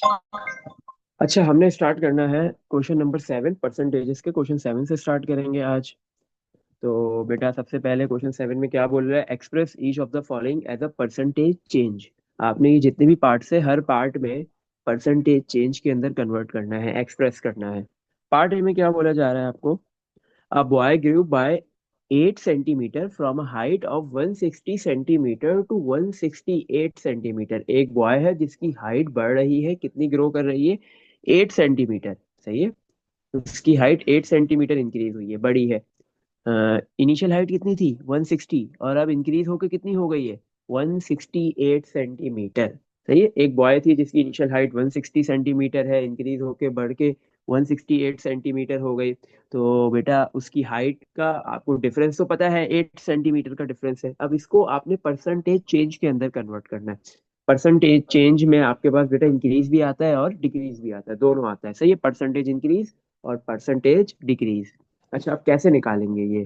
अच्छा, हमने स्टार्ट करना है क्वेश्चन नंबर 7, परसेंटेजेस के क्वेश्चन 7 से स्टार्ट करेंगे आज। तो बेटा सबसे पहले क्वेश्चन 7 में क्या बोल रहा है, express each of the following as a percentage change. आपने ये जितने भी पार्ट्स है हर पार्ट में परसेंटेज चेंज के अंदर कन्वर्ट करना है, एक्सप्रेस करना है। पार्ट ए में क्या बोला जा रहा है आपको, A boy grew by 8 centimeter from a height of 160 centimeter to 168 centimeter। एक बॉय है जिसकी हाइट बढ़ रही है, कितनी ग्रो कर रही है, 8 सेंटीमीटर। सही है, उसकी हाइट 8 सेंटीमीटर इंक्रीज हुई है, बड़ी है। इनिशियल हाइट कितनी थी 160, और अब इंक्रीज होकर कितनी हो गई है 168 सेंटीमीटर। सही है, एक बॉय थी जिसकी इनिशियल हाइट 160 सेंटीमीटर है, इंक्रीज होके बढ़ के 168 सेंटीमीटर हो गई। तो बेटा उसकी हाइट का आपको डिफरेंस तो पता है, 8 सेंटीमीटर का डिफरेंस है। अब इसको आपने परसेंटेज चेंज के अंदर कन्वर्ट करना है। परसेंटेज चेंज में आपके पास बेटा इंक्रीज भी आता है और डिक्रीज भी आता है, दोनों आता है। सही है, परसेंटेज इंक्रीज और परसेंटेज डिक्रीज। अच्छा, आप कैसे निकालेंगे ये,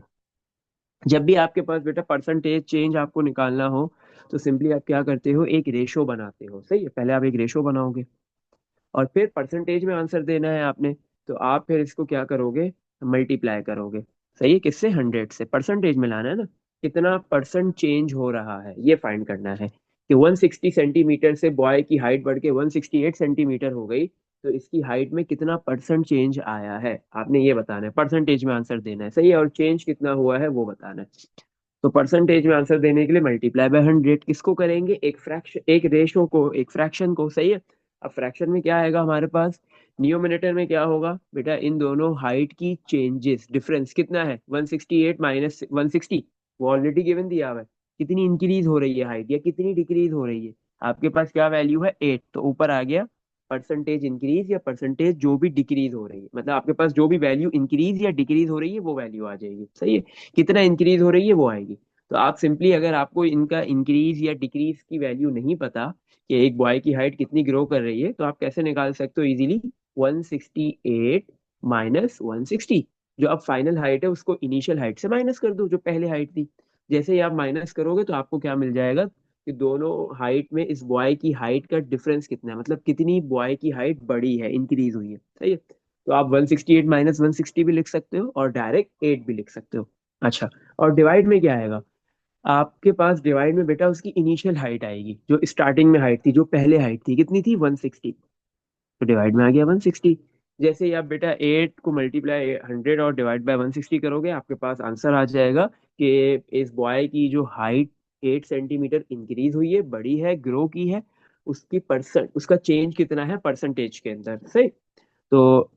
जब भी आपके पास बेटा परसेंटेज चेंज आपको निकालना हो तो सिंपली आप क्या करते हो, एक रेशो बनाते हो। सही है, पहले आप एक रेशो बनाओगे और फिर परसेंटेज में आंसर देना है आपने। तो आप फिर इसको क्या करोगे, मल्टीप्लाई करोगे। सही है, किससे, 100 से। परसेंटेज में लाना है ना, कितना परसेंट चेंज हो रहा है ये फाइंड करना है कि 160 सेंटीमीटर से बॉय की हाइट बढ़ के 168 सेंटीमीटर हो गई, तो इसकी हाइट में कितना परसेंट चेंज आया है, आपने ये बताना है, परसेंटेज में आंसर देना है। सही है, और चेंज कितना हुआ है वो बताना है। तो परसेंटेज में आंसर देने के लिए मल्टीप्लाई बाय 100 किसको करेंगे, एक फ्रैक्शन, एक रेशो को, एक फ्रैक्शन को। सही है, अब फ्रैक्शन में क्या आएगा हमारे पास, न्यूमरेटर में क्या होगा बेटा, इन दोनों हाइट की चेंजेस, डिफरेंस कितना है 168 माइनस 160, वो ऑलरेडी गिवन दिया हुआ है। कितनी इंक्रीज हो रही है हाइट या कितनी डिक्रीज हो रही है, आपके पास क्या वैल्यू है 8, तो ऊपर आ गया परसेंटेज इंक्रीज या परसेंटेज जो भी डिक्रीज हो रही है, मतलब आपके पास जो भी वैल्यू इंक्रीज या डिक्रीज हो रही है वो वैल्यू आ जाएगी। सही है, कितना इंक्रीज हो रही है वो आएगी। तो आप सिंपली, अगर आपको इनका इंक्रीज या डिक्रीज की वैल्यू नहीं पता कि एक बॉय की हाइट कितनी ग्रो कर रही है, तो आप कैसे निकाल सकते हो इजीली, 168 माइनस 160। जो अब फाइनल हाइट है उसको इनिशियल हाइट से माइनस कर दो, जो पहले हाइट थी। जैसे ही आप माइनस करोगे तो आपको क्या मिल जाएगा कि दोनों हाइट में इस बॉय की हाइट का डिफरेंस कितना है, मतलब कितनी बॉय की हाइट बढ़ी है, इंक्रीज हुई है। सही है, तो आप 168 माइनस 160 भी लिख सकते हो और डायरेक्ट 8 भी लिख सकते हो। अच्छा, और डिवाइड में क्या आएगा, आपके पास डिवाइड में बेटा उसकी इनिशियल हाइट आएगी, जो स्टार्टिंग में हाइट थी, जो पहले हाइट थी, कितनी थी 160, तो डिवाइड में आ गया 160। जैसे ही आप बेटा 8 को मल्टीप्लाई 100 और डिवाइड बाय 160 करोगे, आपके पास आंसर आ जाएगा कि इस बॉय की जो हाइट 8 सेंटीमीटर इंक्रीज हुई है, बड़ी है, ग्रो की है, उसकी परसेंट, उसका चेंज कितना है परसेंटेज के अंदर। सही, तो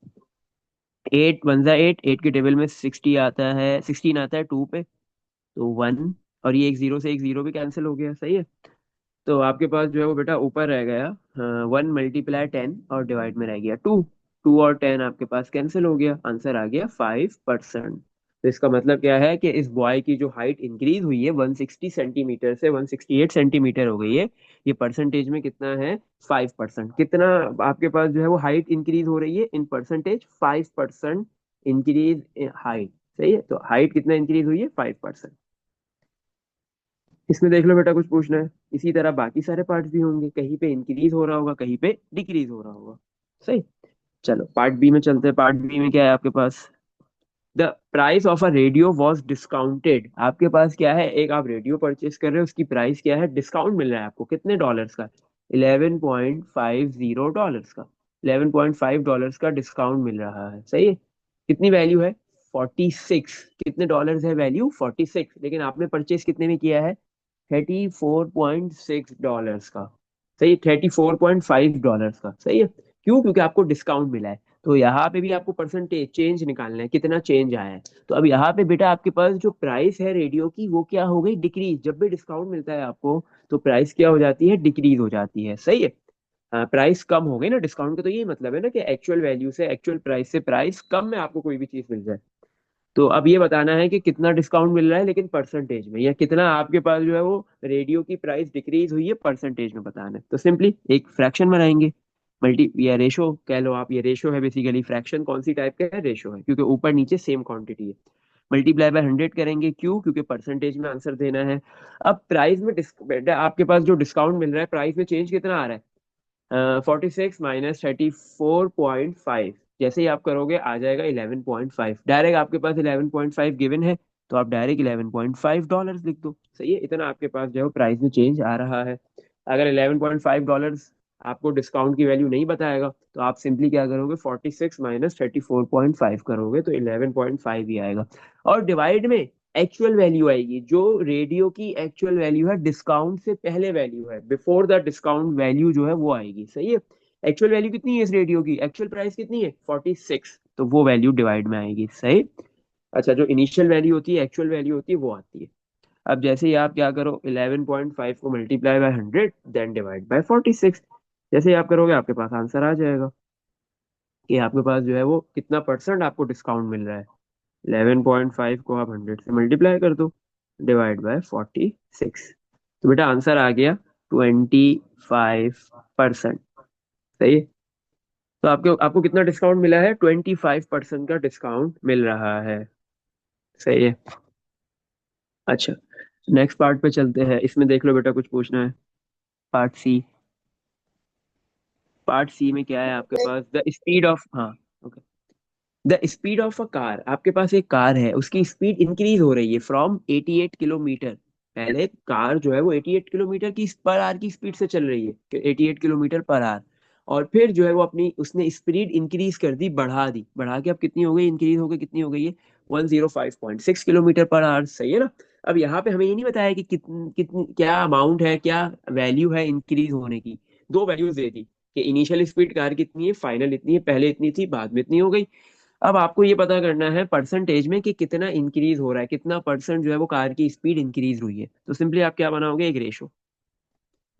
8 वन जा 8, 8 के टेबल में 60 आता है, 16 आता है 2 पे, तो 1, और ये एक जीरो से एक जीरो भी कैंसिल हो गया। सही है, तो आपके पास जो है वो बेटा ऊपर रह गया 1 मल्टीप्लाई 10 और डिवाइड में रह गया 2। 2 और 10 आपके पास कैंसिल हो गया, आंसर आ गया 5%। तो इसका मतलब क्या है कि इस बॉय की जो हाइट इंक्रीज हुई है 160 सेंटीमीटर से 168 सेंटीमीटर हो गई है, ये परसेंटेज में कितना है 5%। कितना आपके पास जो है वो हाइट इंक्रीज हो रही है इन परसेंटेज, 5% इंक्रीज हाइट। सही है, तो हाइट कितना इंक्रीज हुई है 5%। इसमें देख लो बेटा, कुछ पूछना है, इसी तरह बाकी सारे पार्ट्स भी होंगे, कहीं पे इंक्रीज हो रहा होगा, कहीं पे डिक्रीज हो रहा होगा। सही, चलो पार्ट बी में चलते हैं। पार्ट बी में क्या है आपके पास, the price of a radio was discounted. आपके पास क्या है, एक आप रेडियो परचेस कर रहे हो, उसकी प्राइस क्या है, डिस्काउंट मिल रहा है आपको, कितने डॉलर्स का, 11.50 डॉलर्स का, $11.5 का डिस्काउंट मिल रहा है। सही है, कितनी वैल्यू है 46, कितने डॉलर्स है वैल्यू 46, लेकिन आपने परचेस कितने में किया है 34.6 डॉलर्स का। सही है, $34.5 का। सही है, क्यों, क्योंकि आपको डिस्काउंट मिला है। तो यहाँ पे भी आपको परसेंटेज चेंज निकालना है, कितना चेंज आया है। तो अब यहाँ पे बेटा आपके पास जो प्राइस है रेडियो की वो क्या हो गई, डिक्रीज। जब भी डिस्काउंट मिलता है आपको तो प्राइस क्या हो जाती है, डिक्रीज हो जाती है। सही है, प्राइस कम हो गई ना, डिस्काउंट का तो यही मतलब है ना कि एक्चुअल वैल्यू से, एक्चुअल प्राइस से प्राइस कम में आपको कोई भी चीज मिल जाए। तो अब ये बताना है कि कितना डिस्काउंट मिल रहा है लेकिन परसेंटेज में, या कितना आपके पास जो है वो रेडियो की प्राइस डिक्रीज हुई है परसेंटेज में बताना है। तो सिंपली एक फ्रैक्शन बनाएंगे, मल्टी या रेशो कह लो आप, ये रेशो है बेसिकली, फ्रैक्शन कौन सी टाइप का है, रेशो है, क्योंकि ऊपर नीचे सेम क्वांटिटी है। मल्टीप्लाई बाय 100 करेंगे, क्यों, क्योंकि परसेंटेज में आंसर देना है। अब प्राइस में आपके पास जो डिस्काउंट मिल रहा है, प्राइस में चेंज कितना आ रहा है, 46 - 34.5, जैसे ही आप करोगे आ जाएगा 11.5। डायरेक्ट आपके पास 11.5 गिवन है, तो आप डायरेक्ट $11.5 लिख दो। सही है, इतना आपके पास जो है प्राइस में चेंज आ रहा है। अगर $11.5 आपको डिस्काउंट की वैल्यू नहीं बताएगा, तो आप सिंपली क्या करोगे, 46 - 34.5 करोगे तो 11.5 ही आएगा। और डिवाइड में एक्चुअल वैल्यू आएगी, जो रेडियो की एक्चुअल वैल्यू है, डिस्काउंट से पहले वैल्यू है, बिफोर द डिस्काउंट वैल्यू जो है वो आएगी। सही है, एक्चुअल वैल्यू कितनी है इस रेडियो की, एक्चुअल प्राइस कितनी है 46, तो वो वैल्यू डिवाइड में आएगी। सही। अच्छा, जो इनिशियल वैल्यू होती है, एक्चुअल वैल्यू होती है, वो आती है। अब जैसे ही आप क्या करो, 11.5 को multiply by 100 then divide by 46, जैसे ही आप करोगे आपके पास आंसर आ जाएगा कि आपके पास जो है वो कितना परसेंट आपको डिस्काउंट मिल रहा है। 11.5 को आप 100 से मल्टीप्लाई कर दो, डिवाइड बाय 46, तो बेटा आंसर आ गया 25%। सही है, तो आपको आपको कितना डिस्काउंट मिला है, 25% का डिस्काउंट मिल रहा है। सही है। अच्छा, नेक्स्ट पार्ट पे चलते हैं, इसमें देख लो बेटा कुछ पूछना है। पार्ट सी। पार्ट सी में क्या है आपके पास, द स्पीड ऑफ, हाँ, the speed of a car, आपके पास एक कार है, उसकी स्पीड इंक्रीज हो रही है फ्रॉम 88 किलोमीटर। पहले कार जो है वो 88 किलोमीटर की पर आवर की स्पीड से चल रही है, 88 किलोमीटर पर आवर। और फिर जो है वो अपनी उसने स्पीड इंक्रीज कर दी, बढ़ा दी, बढ़ा के अब कितनी हो गई, इंक्रीज हो गई, कितनी हो गई है, 105.6 किलोमीटर पर आवर। सही है ना। अब यहाँ पे हमें ये नहीं बताया कि कितनी कितनी क्या अमाउंट है, क्या वैल्यू है इंक्रीज होने की। दो वैल्यूज दे दी कि इनिशियल स्पीड कार कितनी है, फाइनल इतनी है, पहले इतनी थी, बाद में इतनी हो गई। अब आपको ये पता करना है परसेंटेज में कि कितना इंक्रीज हो रहा है, कितना परसेंट जो है वो कार की स्पीड इंक्रीज हुई है। तो सिंपली आप क्या बनाओगे, एक रेशो।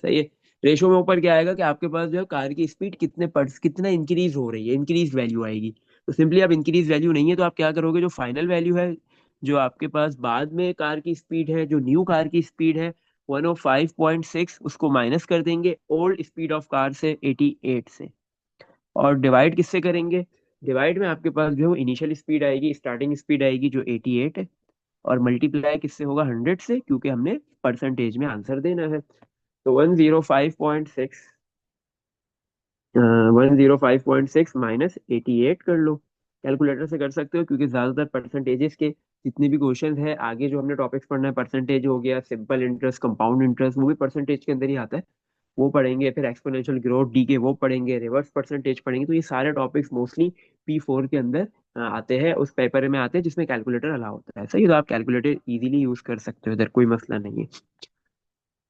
सही है। रेशो में ऊपर क्या आएगा कि आपके पास जो है कार की स्पीड कितना इंक्रीज हो रही है, इंक्रीज वैल्यू आएगी। तो सिंपली अब इंक्रीज वैल्यू नहीं है, तो आप क्या करोगे, जो फाइनल वैल्यू है, जो आपके पास बाद में कार की स्पीड है, जो न्यू कार की स्पीड है 105.6, उसको माइनस कर देंगे ओल्ड स्पीड ऑफ कार से, 88 से। और डिवाइड किससे करेंगे, डिवाइड में आपके पास जो है वो इनिशियल स्पीड आएगी, स्टार्टिंग स्पीड आएगी जो 88 है, और मल्टीप्लाई किससे होगा, 100 से, क्योंकि हमने परसेंटेज में आंसर देना है। तो 105.6, 105.6 माइनस 88 कर लो। कैलकुलेटर से कर सकते हो, क्योंकि ज्यादातर परसेंटेजेस के जितने भी क्वेश्चन है आगे जो हमने टॉपिक्स पढ़ना है, परसेंटेज हो गया, सिंपल इंटरेस्ट, कंपाउंड इंटरेस्ट, वो भी परसेंटेज के अंदर ही आता है, वो पढ़ेंगे। फिर एक्सपोनेंशियल ग्रोथ डी के वो पढ़ेंगे, रिवर्स परसेंटेज पढ़ेंगे। तो ये सारे टॉपिक्स मोस्टली P4 के अंदर आते हैं, उस पेपर में आते हैं जिसमें कैलकुलेटर अलाउ होता है। सही है, तो आप कैलकुलेटर इजीली यूज कर सकते हो, इधर कोई मसला नहीं है।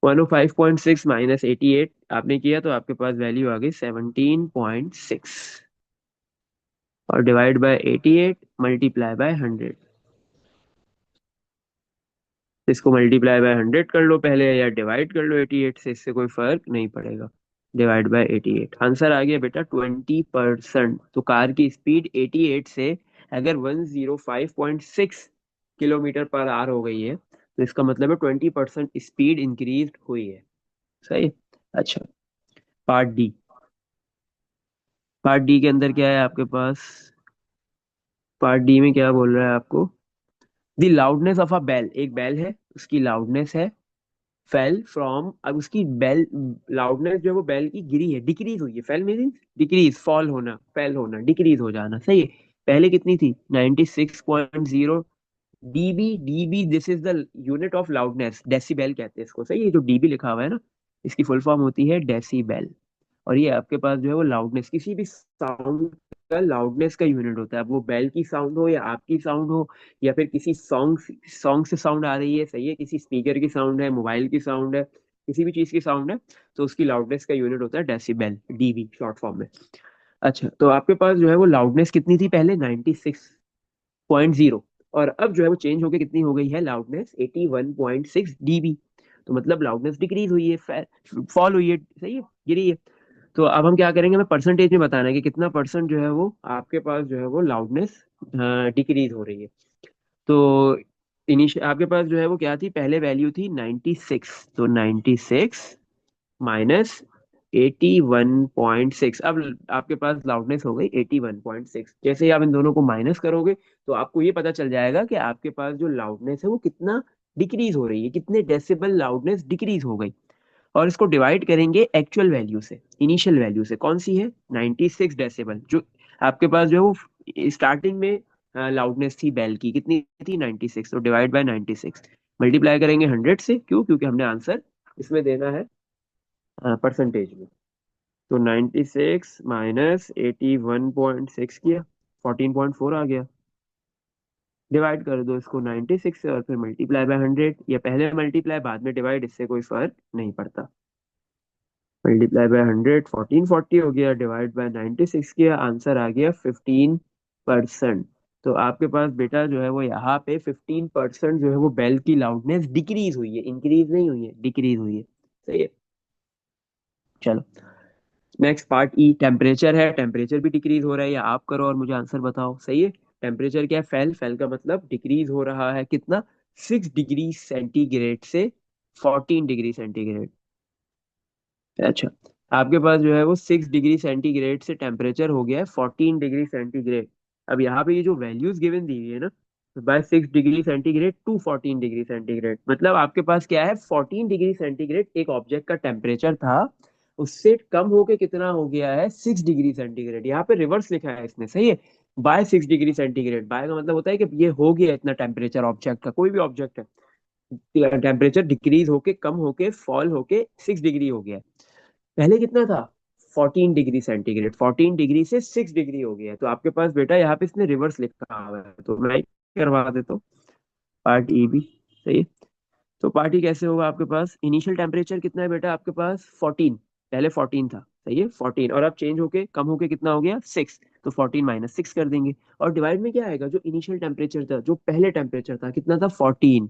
105.6 माइनस 88 आपने किया, तो आपके पास वैल्यू आ गई 17.6, और डिवाइड बाय 88 मल्टीप्लाई बाय 100। इसको मल्टीप्लाई बाय 100 कर लो पहले, या डिवाइड कर लो 88 से, इससे कोई फर्क नहीं पड़ेगा। डिवाइड बाय 88, आंसर आ गया बेटा 20%। तो कार की स्पीड 88 से अगर 105.6 किलोमीटर पर आवर हो गई है, तो इसका मतलब है 20% स्पीड इंक्रीज हुई है। सही। अच्छा, पार्ट डी। पार्ट डी के अंदर क्या है आपके पास, पार्ट डी में क्या बोल रहा है आपको, the loudness of a bell, एक बेल है, उसकी लाउडनेस है, फेल फ्रॉम, अब उसकी बेल लाउडनेस जो है वो बेल की गिरी है, डिक्रीज हुई है। फेल मीन डिक्रीज, फॉल होना, फेल होना, डिक्रीज हो जाना। सही है। पहले कितनी थी, 96.0 DB. DB this is the unit of loudness, decibel कहते हैं इसको। सही है, जो डीबी लिखा हुआ है ना, इसकी फुल फॉर्म होती है डेसिबेल। और ये आपके पास जो है वो लाउडनेस, किसी भी साउंड का लाउडनेस का यूनिट होता है। अब वो बेल की साउंड हो, या आपकी साउंड हो, या फिर किसी सॉन्ग सॉन्ग से साउंड आ रही है, सही है, किसी स्पीकर की साउंड है, मोबाइल की साउंड है, किसी भी चीज की साउंड है, तो उसकी लाउडनेस का यूनिट होता है डेसिबेल, डीबी शॉर्ट फॉर्म में। अच्छा, तो आपके पास जो है वो लाउडनेस कितनी थी पहले, 96.0, और अब जो है वो चेंज होके कितनी हो गई है, लाउडनेस 81.6 डीबी। तो मतलब लाउडनेस डिक्रीज हुई है, फॉल हुई है। सही है, गिरी है। तो अब हम क्या करेंगे, हमें परसेंटेज में बताना है कि कितना परसेंट जो है वो आपके पास जो है वो लाउडनेस डिक्रीज हो रही है। तो इनिशियल आपके पास जो है वो क्या थी, पहले वैल्यू थी 96, तो 96 माइनस 81.6, अब आपके पास लाउडनेस हो गई 81.6। जैसे ही आप इन दोनों को माइनस करोगे, तो आपको ये पता चल जाएगा कि आपके पास जो लाउडनेस है वो कितना डिक्रीज हो रही है, कितने डेसिबल लाउडनेस डिक्रीज हो गई। और इसको डिवाइड करेंगे एक्चुअल वैल्यू से, इनिशियल वैल्यू से। कौन सी है? 96 डेसिबल, जो आपके पास जो है वो स्टार्टिंग में लाउडनेस थी बेल की, कितनी थी? 96। तो डिवाइड बाय 96, मल्टीप्लाई करेंगे 100 से। क्यों? क्योंकि हमने आंसर इसमें देना है परसेंटेज में। तो 96 माइनस 81.6 किया, 14.4 आ गया। डिवाइड कर दो इसको 96 से और फिर मल्टीप्लाई बाय 100, या पहले मल्टीप्लाई बाद में डिवाइड, इससे कोई फर्क नहीं पड़ता। मल्टीप्लाई बाय 100, 1440 हो गया, डिवाइड बाय 96 किया, आंसर आ गया 15%। तो आपके पास बेटा जो है वो यहाँ पे 15% जो है वो बेल की लाउडनेस डिक्रीज हुई है, इंक्रीज नहीं हुई है, डिक्रीज हुई है। सही है। चलो नेक्स्ट पार्ट ई, टेम्परेचर है, टेम्परेचर भी डिक्रीज हो रहा है, या आप करो और मुझे आंसर बताओ। सही है। टेम्परेचर क्या है? फेल, फेल का मतलब डिक्रीज हो रहा है, कितना? 6 डिग्री सेंटीग्रेड से 14 डिग्री सेंटीग्रेड। अच्छा, आपके पास जो है वो 6 डिग्री सेंटीग्रेड से टेम्परेचर हो गया है 14 डिग्री सेंटीग्रेड। अब यहाँ पे ये जो वैल्यूज गिवन दी हुई है ना, by 6 degree centigrade to 14 degree centigrade, मतलब आपके पास क्या है? 14 डिग्री सेंटीग्रेड एक ऑब्जेक्ट का टेम्परेचर था, उससे कम होके कितना हो गया है? 6 डिग्री सेंटीग्रेड। यहाँ पे रिवर्स लिखा है इसने। सही है। बाय 6 डिग्री सेंटीग्रेड, बाय का मतलब होता है कि ये हो गया इतना टेम्परेचर ऑब्जेक्ट का, कोई भी ऑब्जेक्ट है, टेम्परेचर डिक्रीज होके, कम होके, फॉल होके 6 डिग्री हो गया। पहले कितना था? 14 डिग्री सेंटीग्रेड, 14 डिग्री से 6 डिग्री हो गया है। तो आपके पास बेटा यहाँ पे इसने रिवर्स लिखा हुआ है, तो मैं करवा देता हूँ पार्ट ई भी। सही है। तो पार्ट ई कैसे होगा? आपके पास इनिशियल टेम्परेचर कितना है बेटा? आपके पास 14, पहले 14 था। सही है, 14, और अब चेंज होके कम होके कितना हो गया? 6। तो 14 - 6 कर देंगे, और डिवाइड में क्या आएगा? जो इनिशियल टेम्परेचर था, जो पहले टेम्परेचर था, कितना था? 14।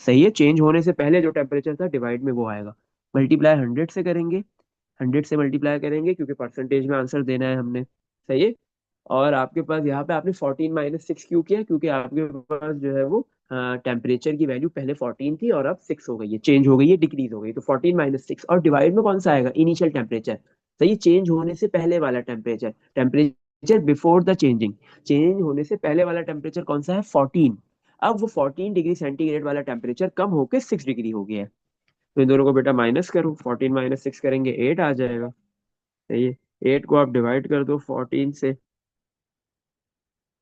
सही है, चेंज होने से पहले जो टेम्परेचर था, डिवाइड में वो आएगा। मल्टीप्लाई 100 से करेंगे, 100 से मल्टीप्लाई करेंगे क्योंकि परसेंटेज में आंसर देना है हमने। सही है। और आपके पास यहाँ पे आपने 14 - 6 क्यों किया? क्योंकि आपके पास जो है वो टेम्परेचर की वैल्यू पहले 14 थी और अब 6 हो गई है, चेंज हो गई है, डिक्रीज हो गई। तो 14 - 6, और डिवाइड में कौन सा आएगा? Initial temperature. सही है, चेंज होने से पहले वाला temperature, temperature before the changing, change होने से पहले वाला टेम्परेचर कौन सा है? 14। अब वो 14 डिग्री सेंटीग्रेड वाला टेम्परेचर कम होकर 6 डिग्री हो गया है। तो इन दोनों को बेटा माइनस करो, 14 - 6 करेंगे 8 आ जाएगा। सही है। 8 को आप डिवाइड कर दो 14 से,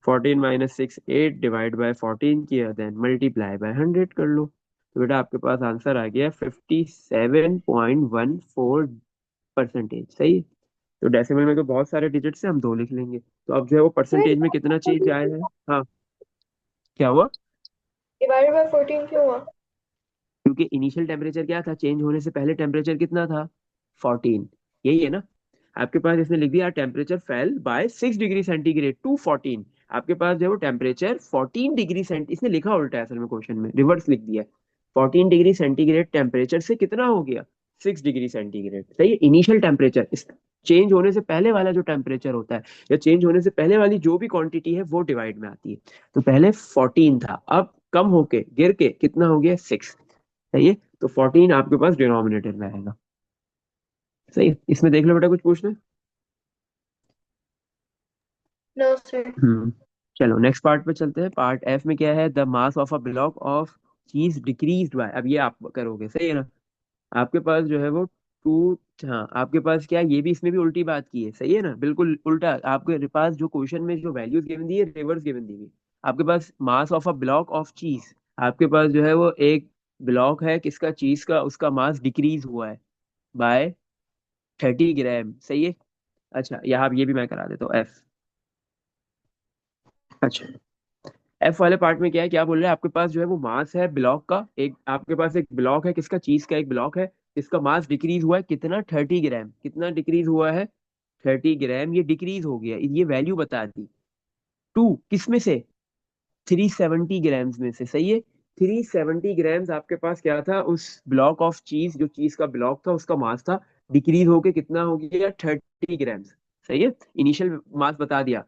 14 - 6, 8 डिवाइड बाय 14 किया, देन मल्टीप्लाई बाय 100 कर लो। तो बेटा आपके पास आंसर आ गया 57.14%। सही है। तो डेसिमल में तो बहुत सारे डिजिट से हम 2 लिख लेंगे। तो अब जो है वो परसेंटेज में कितना चेंज आया है? हाँ, क्या हुआ? डिवाइडेड बाय 14 क्यों हुआ? क्योंकि इनिशियल टेम्परेचर क्या था? चेंज होने से पहले टेम्परेचर कितना था? 14। यही है ना? आपके पास इसने लिख दिया temperature fell by 6 degree centigrade to 14। आपके पास जो है वो टेम्परेचर 14 डिग्री सेंटी, इसने लिखा उल्टा है असल में क्वेश्चन में, रिवर्स लिख दिया है। 14 डिग्री सेंटीग्रेड टेम्परेचर से कितना हो गया? 6 डिग्री सेंटीग्रेड। सही है। इनिशियल टेम्परेचर, इस चेंज होने से पहले वाला जो टेम्परेचर होता है, या चेंज होने से पहले वाली जो भी क्वांटिटी है, वो डिवाइड में आती है। तो पहले 14 था, अब कम होके गिर के कितना हो गया? 6। सही है। तो 14 आपके पास डिनोमिनेटर में आएगा। सही है। इसमें देख लो बेटा, कुछ पूछना है? No sir. हम्म। चलो नेक्स्ट पार्ट पे चलते हैं। पार्ट एफ में क्या है? The mass of a block of चीज डिक्रीज्ड बाय, अब ये आप करोगे। सही है ना? आपके पास जो है वो टू, हाँ आपके पास क्या है? ये भी, इसमें भी उल्टी बात की है। सही है ना? बिल्कुल उल्टा। आपके पास जो क्वेश्चन में जो वैल्यूज गिवन दी है, रिवर्स गिवन दी हुई। आपके पास mass of a block of cheese, आपके पास जो है वो एक ब्लॉक है किसका? चीज का, उसका मास डिक्रीज हुआ है बाय 30 ग्राम। सही है। अच्छा, यहाँ ये भी मैं करा देता हूँ, एफ। अच्छा, एफ वाले पार्ट में क्या है? क्या बोल रहे हैं? आपके पास जो है वो मास है ब्लॉक का, एक आपके पास एक ब्लॉक है किसका? चीज का एक ब्लॉक है, इसका मास डिक्रीज हुआ है कितना? 30 ग्राम। कितना डिक्रीज हुआ है? 30 ग्राम, ये डिक्रीज हो गया, ये वैल्यू बता दी। टू किस में से? 370 ग्राम्स में से। सही है। 370 ग्राम्स आपके पास क्या था? उस ब्लॉक ऑफ चीज, जो चीज का ब्लॉक था, उसका मास था, डिक्रीज होके कितना हो गया? 30 ग्राम्स। सही है। इनिशियल मास बता दिया,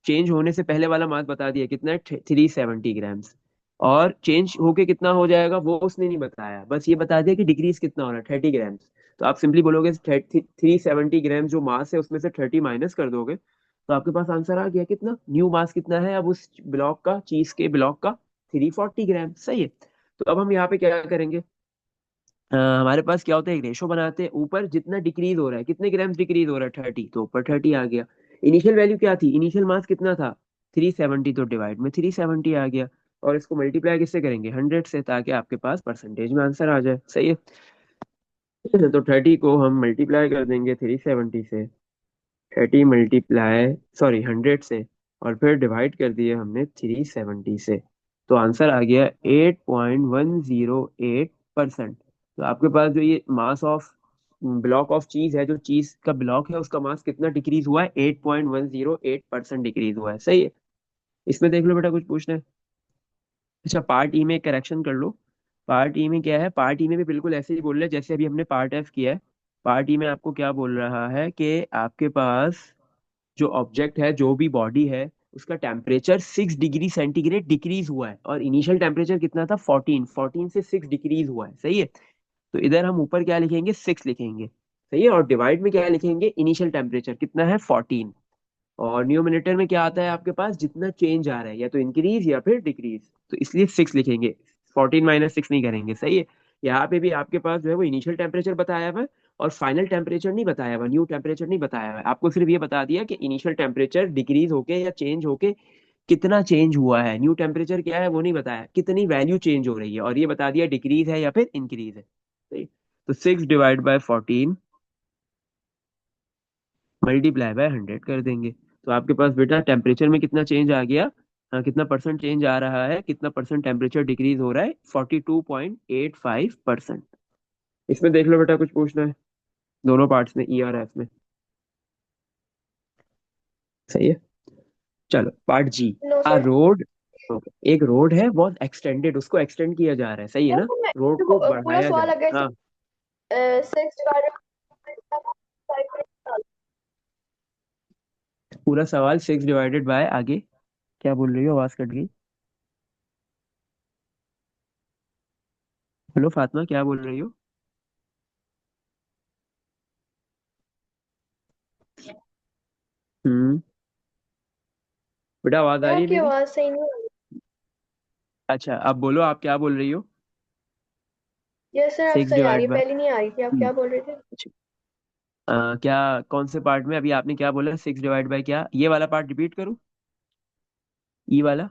चेंज होने से पहले वाला मास बता दिया, कितना है? 370 ग्राम्स। और चेंज होके कितना हो जाएगा वो उसने नहीं बताया, बस ये बता दिया कि डिक्रीज कितना हो रहा है, 30 ग्राम्स। तो आप सिंपली बोलोगे 370 ग्राम्स जो मास है उसमें से 30 माइनस कर दोगे, तो आपके पास आंसर आ गया। कितना न्यू मास कितना है अब उस ब्लॉक का, चीज के ब्लॉक का? 340 ग्राम। सही है। तो अब हम यहाँ पे क्या करेंगे? हमारे पास क्या होता है, एक रेशो बनाते हैं, ऊपर जितना डिक्रीज हो रहा है, कितने ग्राम्स डिक्रीज हो रहा है, 30, तो ऊपर 30 आ गया। इनिशियल वैल्यू क्या थी, इनिशियल मास कितना था, 370, तो डिवाइड में 370 आ गया। और इसको मल्टीप्लाई किससे करेंगे, 100 से, ताकि आपके पास परसेंटेज में आंसर आ जाए। सही है। तो 30 को हम मल्टीप्लाई कर देंगे 370 से, 30 मल्टीप्लाई, सॉरी 100 से, और फिर डिवाइड कर दिए हमने 370 से। तो आंसर आ गया 8.108%। तो आपके पास जो ये मास ऑफ ब्लॉक ऑफ चीज है, जो चीज का ब्लॉक है, उसका मास कितना डिक्रीज हुआ है, 8.108% डिक्रीज हुआ है। सही है। इसमें देख लो बेटा, कुछ पूछना है? अच्छा, पार्ट ई में करेक्शन कर लो। पार्ट ई में क्या है, पार्ट ई में भी बिल्कुल ऐसे ही बोल रहे हैं जैसे अभी हमने पार्ट एफ किया है। पार्ट ई में आपको क्या बोल रहा है कि आपके पास जो ऑब्जेक्ट है, जो भी बॉडी है, उसका टेम्परेचर 6 डिग्री सेंटीग्रेड डिक्रीज हुआ है, और इनिशियल टेम्परेचर कितना था, 14, 14 से 6 डिक्रीज हुआ है। सही है। तो इधर हम ऊपर क्या लिखेंगे, 6 लिखेंगे। सही है। और डिवाइड में क्या लिखेंगे, इनिशियल टेम्परेचर कितना है, 14। और न्यूमरेटर में क्या आता है आपके पास, जितना चेंज आ रहा है, या तो इंक्रीज या फिर डिक्रीज, तो इसलिए 6 लिखेंगे। 14 - 6 नहीं करेंगे। सही है। यहाँ पे भी आपके पास जो है वो इनिशियल टेम्परेचर बताया हुआ है, और फाइनल टेम्परेचर नहीं बताया हुआ, न्यू टेम्परेचर नहीं बताया हुआ है। आपको सिर्फ ये बता दिया कि इनिशियल टेम्परेचर डिक्रीज होके या चेंज होके कितना चेंज हुआ है। न्यू टेम्परेचर क्या है वो नहीं बताया, कितनी वैल्यू चेंज हो रही है, और ये बता दिया डिक्रीज है या फिर इंक्रीज है। सही। तो 6/14 मल्टीप्लाई बाय 100 कर देंगे। तो आपके पास बेटा टेम्परेचर में कितना चेंज आ गया, कितना परसेंट चेंज आ रहा है, कितना परसेंट टेम्परेचर डिक्रीज हो रहा है, 42.85%। इसमें देख लो बेटा, कुछ पूछना है? दोनों पार्ट्स में, ई और एफ में। सही है। चलो पार्ट जी। नो आ सर। रोड, एक रोड है बहुत एक्सटेंडेड, उसको एक्सटेंड किया जा रहा है। सही है ना? देखो मैं रोड को देखो, पूरा बढ़ाया जा सवाल रहा अगर है। हाँ। 6 डिवाइडेड पूरा सवाल 6/, आगे क्या बोल रही हो, आवाज कट गई। हेलो फातिमा, क्या बोल रही हो? हम्म। बेटा आवाज आ रही है आपकी मेरी? आवाज सही नहीं आ रही। अच्छा, अब बोलो, आप क्या बोल रही हो? यस सर, अब सिक्स सही आ रही डिवाइड है, बाय पहले नहीं आ रही थी। आप क्या बोल रहे थे? क्या, कौन से पार्ट में अभी आपने क्या बोला, 6/, क्या ये वाला पार्ट रिपीट करूं, ई वाला?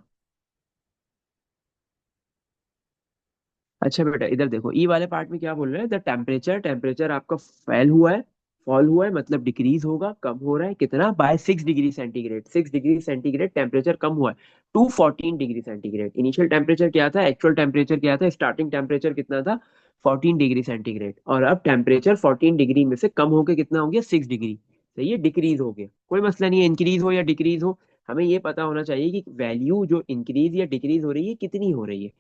अच्छा बेटा इधर देखो, ई वाले पार्ट में क्या बोल रहे हैं, द टेम्परेचर, टेम्परेचर आपका फैल हुआ है, फॉल हुआ है, मतलब डिक्रीज होगा, कम हो रहा है, कितना, by 6 degree centigrade. 6 degree centigrade temperature कम हुआ है, to 14 degree centigrade. Initial temperature क्या था, एक्चुअल टेम्परेचर क्या था, स्टार्टिंग टेम्परेचर कितना था, 14 डिग्री सेंटीग्रेड, और अब टेम्परेचर 14 डिग्री में से कम होकर कितना हो गया, 6 डिग्री। सही है, डिक्रीज हो गया। कोई मसला नहीं है, इंक्रीज हो या डिक्रीज हो, हमें ये पता होना चाहिए कि वैल्यू जो इंक्रीज या डिक्रीज हो रही है कितनी हो रही है।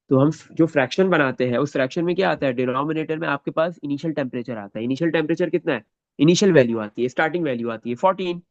तो हम जो फ्रैक्शन बनाते हैं, उस फ्रैक्शन में क्या आता है, डिनोमिनेटर में आपके पास इनिशियल टेम्परेचर आता है। इनिशियल टेम्परेचर कितना है, इनिशियल वैल्यू आती है, स्टार्टिंग वैल्यू आती है 14।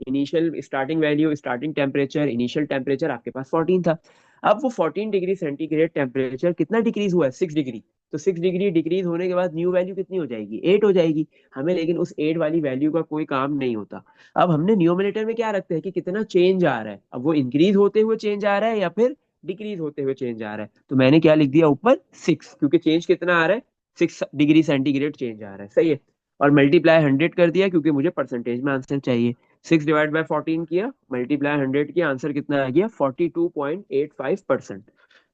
Initial starting value, starting temperature, initial temperature आपके पास 14 था। अब वो 14 डिग्री सेंटीग्रेड टेम्परेचर कितना डिक्रीज हुआ है, 6 डिग्री। तो 6 डिग्री डिक्रीज होने के बाद न्यू वैल्यू कितनी हो जाएगी, 8 हो जाएगी। हमें लेकिन उस 8 वाली वैल्यू का कोई काम नहीं होता। अब हमने न्यूमरेटर में क्या रखते हैं कि कितना चेंज आ रहा है, अब वो इंक्रीज होते हुए चेंज आ रहा है या फिर डिक्रीज होते हुए चेंज आ रहा है। तो मैंने क्या लिख दिया ऊपर, 6, क्योंकि चेंज कितना आ रहा है, 6 डिग्री सेंटीग्रेड चेंज आ रहा है। सही है। और मल्टीप्लाई 100 कर दिया, क्योंकि मुझे परसेंटेज में आंसर चाहिए। 6/14 किया, मल्टीप्लाई 100 किया, आंसर कितना आ गया, 42.85%।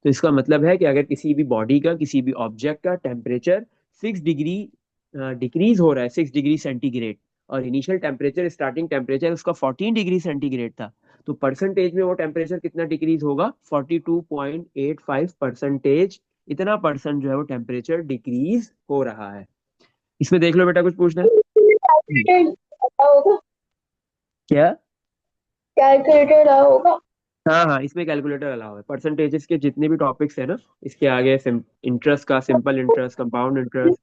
तो इसका मतलब है कि अगर किसी भी बॉडी का, किसी भी ऑब्जेक्ट का टेम्परेचर 6 डिग्री डिक्रीज हो रहा है, 6 डिग्री सेंटीग्रेड, और इनिशियल टेम्परेचर, स्टार्टिंग टेम्परेचर उसका 14 डिग्री सेंटीग्रेड था, तो परसेंटेज में वो टेम्परेचर कितना डिक्रीज होगा, 42.85%। इतना परसेंट जो है वो टेम्परेचर डिक्रीज हो रहा है। इसमें देख लो बेटा, कुछ पूछना है? हम्म। कैलकुलेटर होगा। क्या? कैलकुलेटर होगा। हाँ हाँ, इसमें कैलकुलेटर अलाउ है। परसेंटेजेस के जितने भी टॉपिक्स है ना, इसके आगे इंटरेस्ट का, simple interest, compound interest.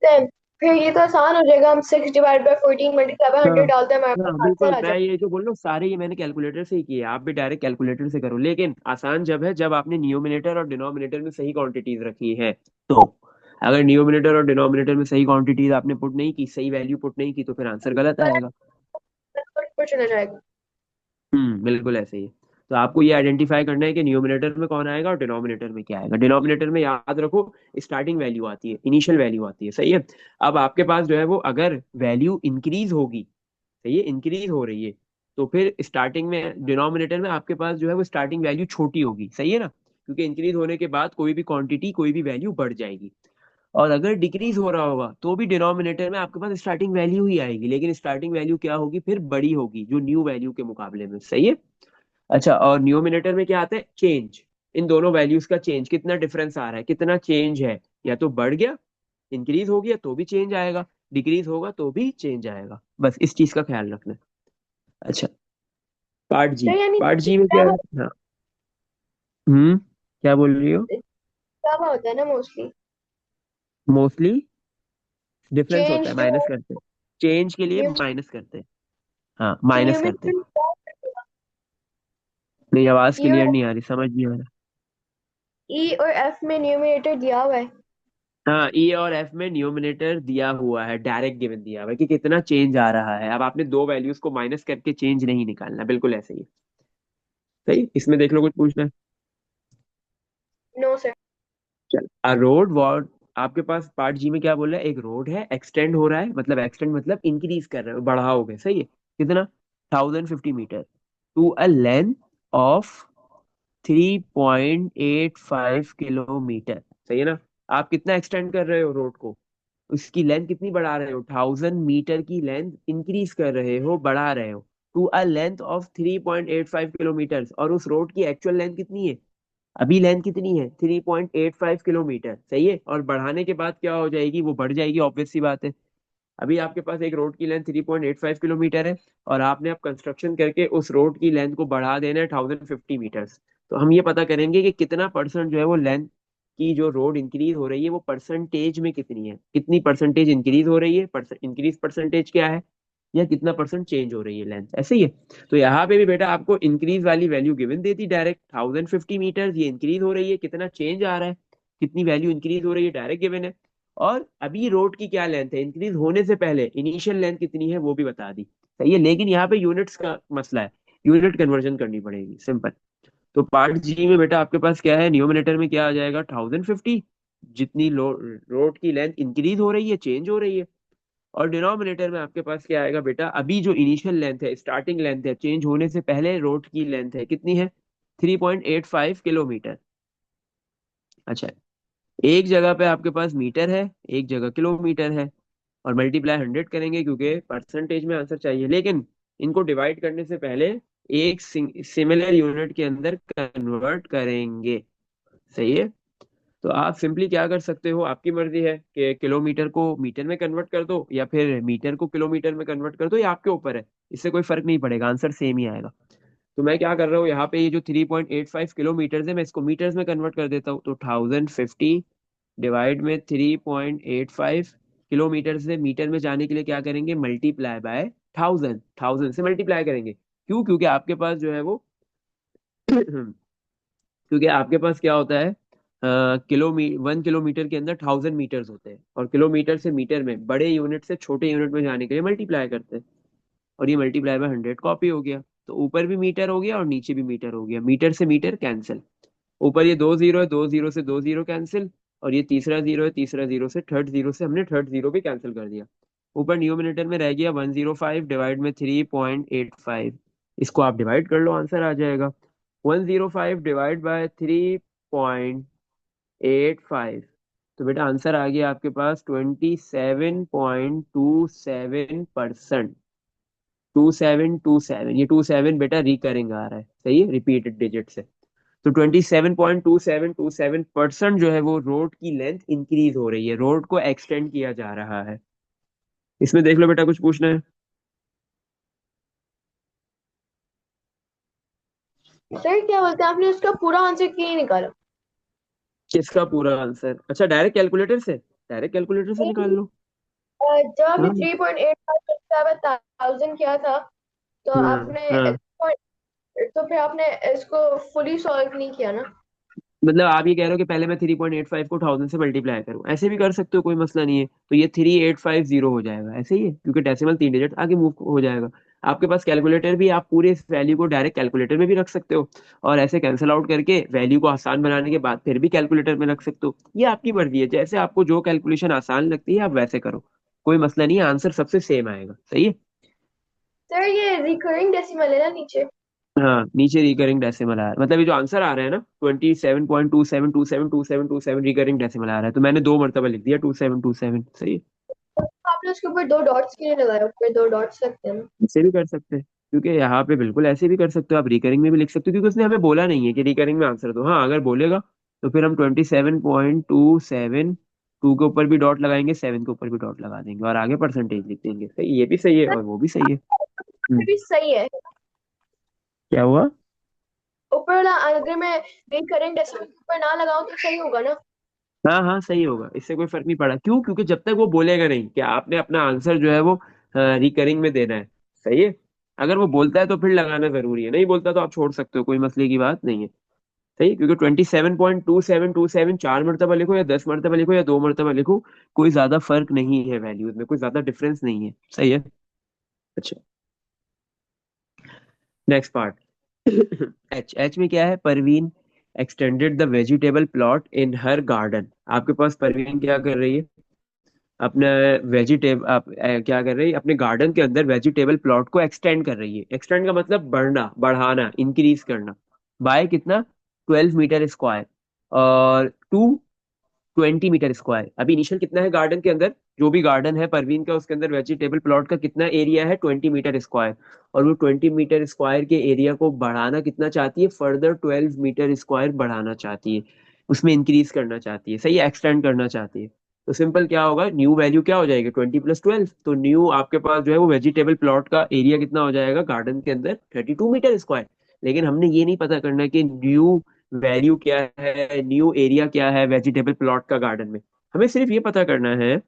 Then, फिर ये तो आसान हो जाएगा। हम 6/14 मल्टीप्लाई बाय हाँ 100 डालते हैं, हमारे हाँ पास आंसर बिल्कुल, आ मैं जाएगा। ये जो बोल रहा हूँ सारे ये मैंने कैलकुलेटर से ही किए, आप भी डायरेक्ट कैलकुलेटर से करो, लेकिन आसान जब है जब आपने न्यूमिनेटर और डिनोमिनेटर में सही क्वांटिटीज रखी है तो। अगर न्यूमिनेटर और डिनोमिनेटर में सही क्वांटिटीज आपने पुट नहीं की, सही वैल्यू पुट नहीं की, तो फिर आंसर गलत आएगा। पर चला जाएगा। बिल्कुल ऐसे ही है। तो आपको ये आइडेंटिफाई करना है कि न्यूमिनेटर में कौन आएगा और डिनोमिनेटर में क्या आएगा। डिनोमिनेटर में याद रखो स्टार्टिंग वैल्यू आती है, इनिशियल वैल्यू आती है, सही है। अब आपके पास जो है वो अगर वैल्यू इंक्रीज होगी, सही है, इंक्रीज हो रही है, तो फिर स्टार्टिंग में डिनोमिनेटर में आपके पास जो है वो स्टार्टिंग वैल्यू छोटी होगी, सही है ना, क्योंकि इंक्रीज होने के बाद कोई भी क्वांटिटी कोई भी वैल्यू बढ़ जाएगी। और अगर डिक्रीज हो रहा होगा तो भी डिनोमिनेटर में आपके पास स्टार्टिंग वैल्यू ही आएगी, लेकिन स्टार्टिंग वैल्यू क्या होगी, फिर बड़ी होगी जो न्यू वैल्यू के मुकाबले में, सही है। अच्छा, और न्यूमिनेटर में क्या आता है, चेंज। इन दोनों वैल्यूज का चेंज, कितना डिफरेंस आ रहा है, कितना चेंज है, या तो बढ़ गया, इंक्रीज हो गया तो भी चेंज आएगा, डिक्रीज होगा तो भी चेंज आएगा, बस इस चीज का ख्याल रखना है। अच्छा, पार्ट जी। सर यानी पार्ट जी में क्या है, हाँ। क्या बोल रही हो। ज्यादा होता है ना मोस्टली। मोस्टली डिफरेंस होता चेंज है, जो माइनस करते हैं, चेंज के लिए माइनस करते हैं। हाँ, माइनस करते हैं। न्यूमिनेटर नहीं, आवाज ई क्लियर और नहीं आ रही, समझ नहीं आ रहा। एफ में न्यूमिनेटर दिया हुआ है। हाँ, ई और एफ में न्यूमिनेटर दिया हुआ है, डायरेक्ट गिवन दिया हुआ है कि कितना चेंज आ रहा है। अब आपने दो वैल्यूज को माइनस करके चेंज नहीं निकालना, बिल्कुल ऐसे ही है। सही, इसमें देख लो कुछ पूछना है। No sir. चल, अ रोड वॉट, आपके पास पार्ट जी में क्या बोल रहा है, एक रोड है, एक्सटेंड हो रहा है, मतलब एक्सटेंड मतलब इंक्रीज कर रहे हो, बढ़ाओगे, सही है। कितना, 1050 metre, to a length of 3.85 kilometre, सही है ना। आप कितना एक्सटेंड कर रहे हो रोड को, उसकी लेंथ कितनी बढ़ा रहे हो, 1000 मीटर की लेंथ इंक्रीज कर रहे हो, बढ़ा रहे हो, to a length of 3.85 kilometre. और उस रोड की एक्चुअल लेंथ कितनी है, अभी लेंथ कितनी है, 3.85 किलोमीटर, सही है। और बढ़ाने के बाद क्या हो जाएगी, वो बढ़ जाएगी, ऑब्वियस सी बात है। अभी आपके पास एक रोड की लेंथ 3.85 किलोमीटर है, और आपने अब कंस्ट्रक्शन करके उस रोड की लेंथ को बढ़ा देना है 1050 मीटर्स। तो हम ये पता करेंगे कि कितना परसेंट जो है वो लेंथ की जो रोड इंक्रीज हो रही है वो परसेंटेज में कितनी है, कितनी परसेंटेज इंक्रीज हो रही है, इंक्रीज परसेंटेज क्या है, या कितना परसेंट चेंज हो रही है लेंथ, ऐसे ही है। तो यहाँ पे भी बेटा आपको इंक्रीज वाली वैल्यू गिवन देती डायरेक्ट, 1050 मीटर, ये इंक्रीज हो रही है, कितना चेंज आ रहा है, कितनी वैल्यू इंक्रीज हो रही है, डायरेक्ट गिवन है। और अभी रोड की क्या लेंथ है, इंक्रीज होने से पहले इनिशियल लेंथ कितनी है वो भी बता दी, सही है। लेकिन यहाँ पे यूनिट्स का मसला है, यूनिट कन्वर्जन करनी पड़ेगी, सिंपल। तो पार्ट जी में बेटा आपके पास क्या है, न्यूमिनेटर में क्या आ जाएगा, 1050, जितनी रोड की लेंथ इंक्रीज हो रही है, चेंज हो रही है। और डिनोमिनेटर में आपके पास क्या आएगा बेटा, अभी जो इनिशियल लेंथ है, स्टार्टिंग लेंथ है, चेंज होने से पहले रोड की लेंथ है, कितनी है, 3.85 किलोमीटर। अच्छा, एक जगह पे आपके पास मीटर है, एक जगह किलोमीटर है, और मल्टीप्लाई 100 करेंगे क्योंकि परसेंटेज में आंसर चाहिए, लेकिन इनको डिवाइड करने से पहले एक सिमिलर यूनिट के अंदर कन्वर्ट करेंगे, सही है। तो आप सिंपली क्या कर सकते हो, आपकी मर्जी है कि किलोमीटर को मीटर में कन्वर्ट कर दो, या फिर मीटर को किलोमीटर में कन्वर्ट कर दो, ये आपके ऊपर है, इससे कोई फर्क नहीं पड़ेगा, आंसर सेम ही आएगा। तो मैं क्या कर रहा हूँ, यहाँ पे ये जो 3.85 किलोमीटर है, मैं इसको मीटर्स में कन्वर्ट कर देता हूँ। तो 1050 डिवाइड में 3.85 किलोमीटर से मीटर में जाने के लिए क्या करेंगे, मल्टीप्लाई बाय 1000 से मल्टीप्लाई करेंगे। क्यों, क्योंकि आपके पास जो है वो क्योंकि आपके पास क्या होता है, 1 किलोमीटर के अंदर 1000 मीटर्स होते हैं, और किलोमीटर से मीटर में बड़े यूनिट से छोटे यूनिट में जाने के लिए मल्टीप्लाई करते हैं। और ये मल्टीप्लाई बाय 100 कॉपी हो गया, तो ऊपर भी मीटर हो गया और नीचे भी मीटर हो गया, मीटर से मीटर कैंसिल। ऊपर ये दो जीरो है, दो जीरो से दो जीरो कैंसिल, और ये तीसरा जीरो है, तीसरा जीरो से थर्ड जीरो से हमने थर्ड जीरो भी कैंसिल कर दिया। ऊपर न्यूमिनेटर में रह गया 105 डिवाइड में 3.85, इसको आप डिवाइड कर लो, आंसर आ जाएगा। 105 डिवाइड बाय 3.85, तो बेटा आंसर आ गया आपके पास 27.27%। 2727, ये 27 बेटा रिकरिंग आ रहा है, सही है, रिपीटेड डिजिट से। तो 27.2727% जो है वो रोड की लेंथ इंक्रीज हो रही है, रोड को एक्सटेंड किया जा रहा है। इसमें देख लो बेटा कुछ पूछना है। सर क्या बोलते हैं, आपने उसका पूरा आंसर क्यों नहीं निकाला? किसका पूरा आंसर, अच्छा डायरेक्ट कैलकुलेटर से, डायरेक्ट कैलकुलेटर से निकाल लो। जब आपने हाँ 3.85 किया था तो हाँ आपने हाँ, तो फिर आपने इसको फुली सॉल्व नहीं किया ना? मतलब आप ये कह रहे हो कि पहले मैं 3.85 को 1000 से मल्टीप्लाई करूं, ऐसे भी कर सकते हो, कोई मसला नहीं है। तो ये 3850 हो जाएगा, ऐसे ही है, क्योंकि डेसिमल 3 डिजिट आगे मूव हो जाएगा। आपके पास कैलकुलेटर भी, आप पूरे इस वैल्यू को डायरेक्ट कैलकुलेटर में भी रख सकते हो, और ऐसे कैंसिल आउट करके वैल्यू को आसान बनाने के बाद फिर भी कैलकुलेटर में रख सकते हो। ये आपकी मर्जी है, जैसे आपको जो कैलकुलेशन आसान लगती है आप वैसे करो, कोई मसला नहीं है, आंसर सबसे सेम आएगा। सही है। सर ये रिकरिंग डेसिमल है ना नीचे? हाँ, नीचे रिकरिंग डेसिमल आ रहा है, मतलब ये जो आंसर आ रहा है ना 27.27272727 रिकरिंग डेसिमल आ रहा है, तो मैंने 2 मरतबा लिख दिया 2727। सही है। आपने उसके ऊपर दो डॉट्स क्यों नहीं लगाए? ऊपर दो डॉट्स लगते हैं ना। ऐसे भी कर सकते हैं, क्योंकि यहाँ पे बिल्कुल ऐसे भी कर सकते हो आप, रिकरिंग में भी लिख सकते हो, क्योंकि उसने हमें बोला नहीं है कि रिकरिंग में आंसर दो। हाँ, अगर बोलेगा तो फिर हम 27.272 के ऊपर भी डॉट लगाएंगे, 7 के ऊपर भी डॉट लगा देंगे, और आगे परसेंटेज लिख देंगे। सही, ये भी सही है सर और वो भी सही है। ये भी सही है। क्या हुआ? ऊपर वाला अगर मैं रिकरिंग डेसिमल के ऊपर ना लगाऊं तो सही होगा ना? हाँ हाँ, सही होगा, इससे कोई फर्क नहीं पड़ा। क्यों? क्योंकि जब तक वो बोलेगा नहीं कि आपने अपना आंसर जो है वो रिकरिंग में देना है। सही है। अगर वो बोलता है तो फिर लगाना जरूरी है, नहीं बोलता तो आप छोड़ सकते हो, कोई मसले की बात नहीं है। सही, क्योंकि 27.2727 4 मरतबा लिखो या 10 मरतबा लिखो या 2 मरतबा लिखो, कोई ज्यादा फर्क नहीं है, वैल्यूज में कोई ज्यादा डिफरेंस नहीं है। सही है। अच्छा, नेक्स्ट पार्ट। एच एच में क्या है? Parveen extended the vegetable plot in her garden. आपके पास परवीन क्या कर रही है? अपने वेजिटेबल आप क्या कर रही है? अपने गार्डन के अंदर वेजिटेबल प्लॉट को एक्सटेंड कर रही है। एक्सटेंड का मतलब बढ़ना, बढ़ाना, इंक्रीज करना। बाय कितना? 12 मीटर स्क्वायर, और टू 20 मीटर स्क्वायर। अभी इनिशियल कितना है गार्डन के अंदर? जो भी गार्डन है परवीन का, उसके अंदर वेजिटेबल प्लॉट का कितना एरिया है? 20 मीटर स्क्वायर। और वो 20 मीटर स्क्वायर के एरिया को बढ़ाना कितना चाहती है? फर्दर 12 मीटर स्क्वायर बढ़ाना चाहती है, उसमें इंक्रीज करना चाहती है। सही है, एक्सटेंड करना चाहती है। तो सिंपल क्या होगा, न्यू वैल्यू क्या हो जाएगी? 20 + 12, तो न्यू आपके पास जो है वो वेजिटेबल प्लॉट का एरिया कितना हो जाएगा गार्डन के अंदर? 32 मीटर स्क्वायर। लेकिन हमने ये नहीं पता करना कि न्यू वैल्यू क्या है, न्यू एरिया क्या है वेजिटेबल प्लॉट का गार्डन में। हमें सिर्फ ये पता करना है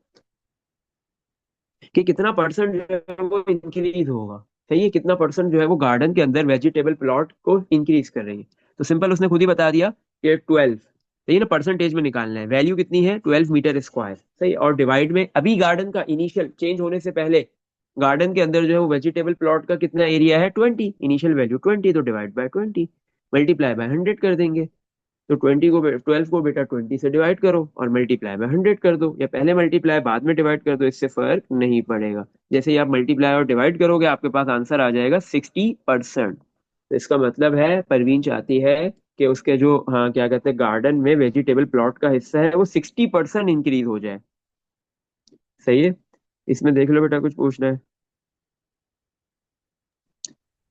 कि कितना परसेंट जो है वो इंक्रीज होगा। सही है, कितना परसेंट जो है वो गार्डन के अंदर वेजिटेबल प्लॉट को इंक्रीज कर रही है। तो सिंपल उसने खुद ही बता दिया कि 12। सही है ना, परसेंटेज में निकालना है, वैल्यू कितनी है? 12 मीटर स्क्वायर। सही, और डिवाइड में अभी गार्डन का इनिशियल चेंज होने से पहले गार्डन के अंदर जो है वो वेजिटेबल प्लॉट का कितना एरिया है? 20, इनिशियल वैल्यू 20, तो डिवाइड बाय 20, मल्टीप्लाई बाय 100 कर देंगे। तो 12 को बेटा 20 से डिवाइड करो और मल्टीप्लाई बाय 100 कर दो, या पहले मल्टीप्लाई बाद में डिवाइड कर दो, इससे फर्क नहीं पड़ेगा। जैसे ही आप मल्टीप्लाई और डिवाइड करोगे आपके पास आंसर आ जाएगा 60%। तो इसका मतलब है परवीन चाहती है कि उसके जो, हाँ क्या कहते हैं, गार्डन में वेजिटेबल प्लॉट का हिस्सा है वो 60% इंक्रीज हो जाए। सही है। इसमें देख लो बेटा, कुछ पूछना है?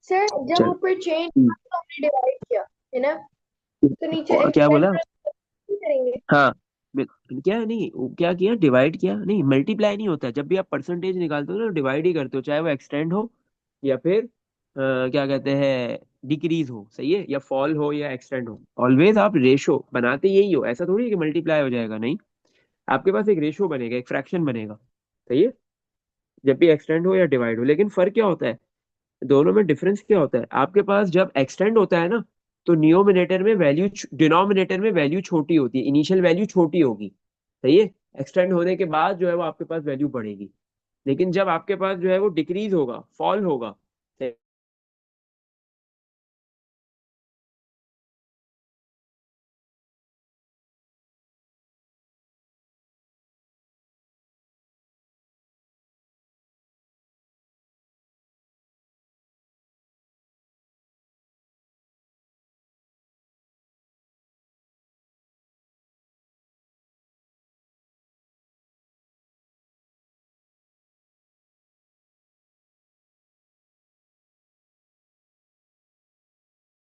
सर जब चल। ऊपर चेंज हम्म, तो हमने डिवाइड किया है ना, तो नीचे और क्या एक्सटेंड बोला? करेंगे? हाँ, क्या नहीं, क्या किया? डिवाइड किया नहीं, मल्टीप्लाई नहीं होता। जब भी आप परसेंटेज निकालते हो ना, डिवाइड ही करते हो, चाहे वो एक्सटेंड हो या फिर क्या कहते हैं, डिक्रीज हो। सही है, या फॉल हो या एक्सटेंड हो, ऑलवेज आप रेशो बनाते यही हो। ऐसा थोड़ी है कि मल्टीप्लाई हो जाएगा, नहीं। आपके पास एक रेशो बनेगा, एक फ्रैक्शन बनेगा। सही है, जब भी एक्सटेंड हो या डिवाइड हो। लेकिन फर्क क्या होता है दोनों में? डिफरेंस क्या होता है? आपके पास जब एक्सटेंड होता है ना, तो नियोमिनेटर में वैल्यू, डिनोमिनेटर में वैल्यू छोटी होती है, इनिशियल वैल्यू छोटी होगी। सही है, एक्सटेंड होने के बाद जो है वो आपके पास वैल्यू बढ़ेगी। लेकिन जब आपके पास जो है वो डिक्रीज होगा, फॉल होगा,